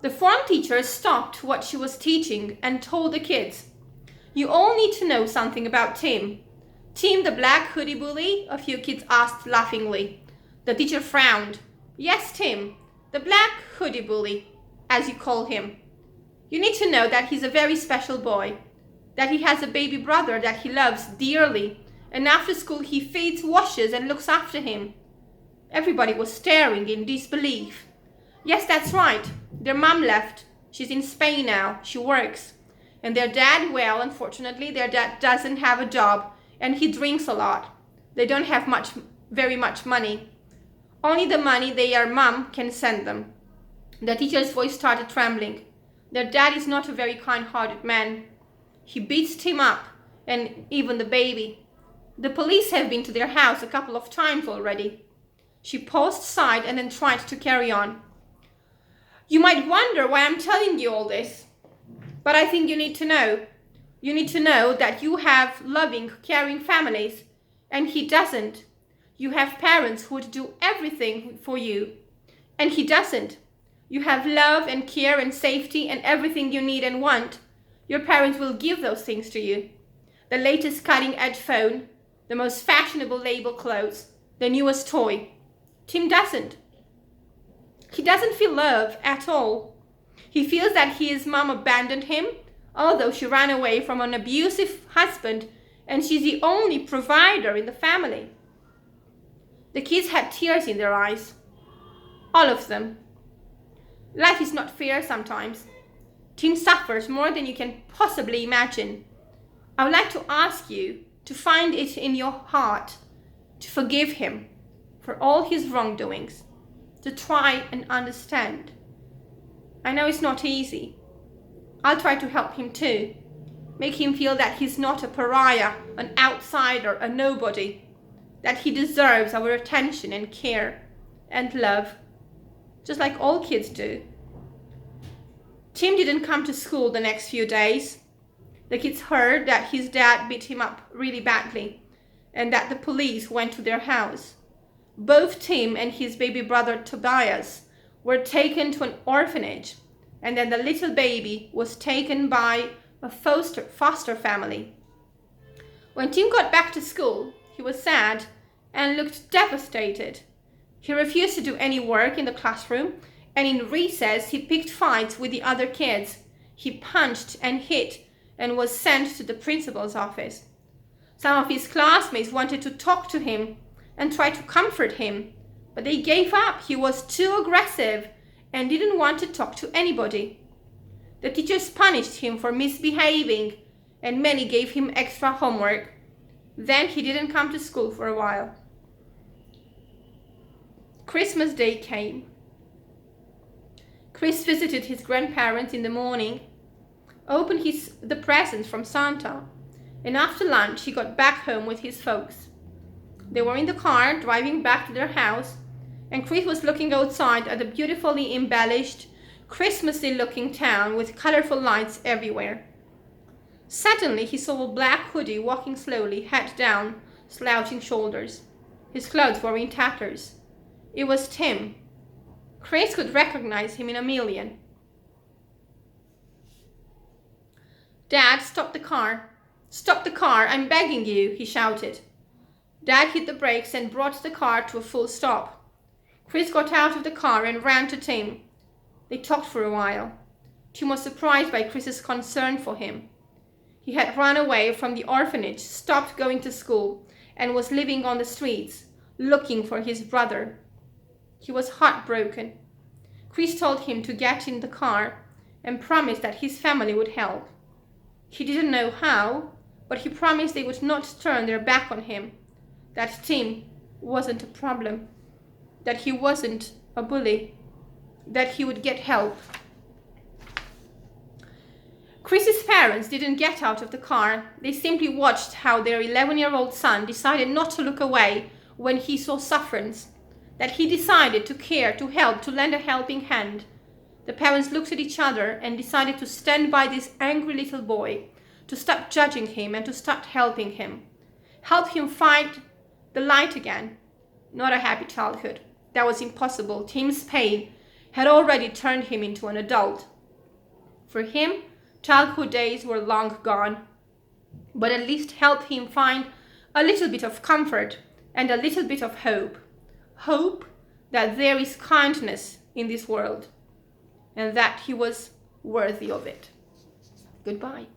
The form teacher stopped what she was teaching and told the kids, "You all need to know something about Tim." "Tim, the black hoodie bully?" a few kids asked laughingly. The teacher frowned. "Yes, Tim, the black hoodie bully, as you call him. You need to know that he's a very special boy, that he has a baby brother that he loves dearly, and after school he feeds, washes, and looks after him." Everybody was staring in disbelief. "Yes, that's right. Their mum left. She's in Spain now. She works. And their dad, well, unfortunately, their dad doesn't have a job, and he drinks a lot. They don't have very much money. Only the money their mum can send them." The teacher's voice started trembling. "Their dad is not a very kind-hearted man. He beats Tim up, and even the baby. The police have been to their house a couple of times already." She paused, sighed, and then tried to carry on. "You might wonder why I'm telling you all this, but I think you need to know. You need to know that you have loving, caring families, and he doesn't. You have parents who would do everything for you, and he doesn't. You have love and care and safety and everything you need and want. Your parents will give those things to you. The latest cutting-edge phone, the most fashionable label clothes, the newest toy. Tim doesn't. He doesn't feel love at all. He feels that his mom abandoned him, although she ran away from an abusive husband, and she's the only provider in the family." The kids had tears in their eyes. All of them. Life is not fair sometimes. Tim suffers more than you can possibly imagine. I would like to ask you to find it in your heart to forgive him for all his wrongdoings, to try and understand. I know it's not easy. I'll try to help him too. Make him feel that he's not a pariah, an outsider, a nobody, that he deserves our attention and care and love, just like all kids do. Tim didn't come to school the next few days. The kids heard that his dad beat him up really badly and that the police went to their house. Both Tim and his baby brother Tobias were taken to an orphanage, and then the little baby was taken by a foster family. When Tim got back to school, he was sad and looked devastated. He refused to do any work in the classroom, and in recess he picked fights with the other kids. He punched and hit and was sent to the principal's office. Some of his classmates wanted to talk to him and try to comfort him, but they gave up. He was too aggressive and didn't want to talk to anybody. The teachers punished him for misbehaving, and many gave him extra homework. Then he didn't come to school for a while. Christmas Day came. Chris visited his grandparents in the morning, opened the presents from Santa, and after lunch he got back home with his folks. They were in the car driving back to their house, and Chris was looking outside at the beautifully embellished, Christmassy-looking town with colorful lights everywhere. Suddenly he saw a black hoodie walking slowly, head down, slouching shoulders. His clothes were in tatters. It was Tim. Chris could recognize him in a million. "Dad, stop the car. Stop the car, I'm begging you," he shouted. Dad hit the brakes and brought the car to a full stop. Chris got out of the car and ran to Tim. They talked for a while. Tim was surprised by Chris's concern for him. He had run away from the orphanage, stopped going to school, and was living on the streets, looking for his brother. He was heartbroken. Chris told him to get in the car and promised that his family would help. He didn't know how, but he promised they would not turn their back on him, that Tim wasn't a problem, that he wasn't a bully, that he would get help. Chris's parents didn't get out of the car. They simply watched how their 11-year-old son decided not to look away when he saw sufferance, that he decided to care, to help, to lend a helping hand. The parents looked at each other and decided to stand by this angry little boy, to stop judging him and to start helping him. Help him find the light again. Not a happy childhood. That was impossible. Tim's pain had already turned him into an adult. For him, childhood days were long gone, but at least helped him find a little bit of comfort and a little bit of hope. Hope that there is kindness in this world and that he was worthy of it. Goodbye.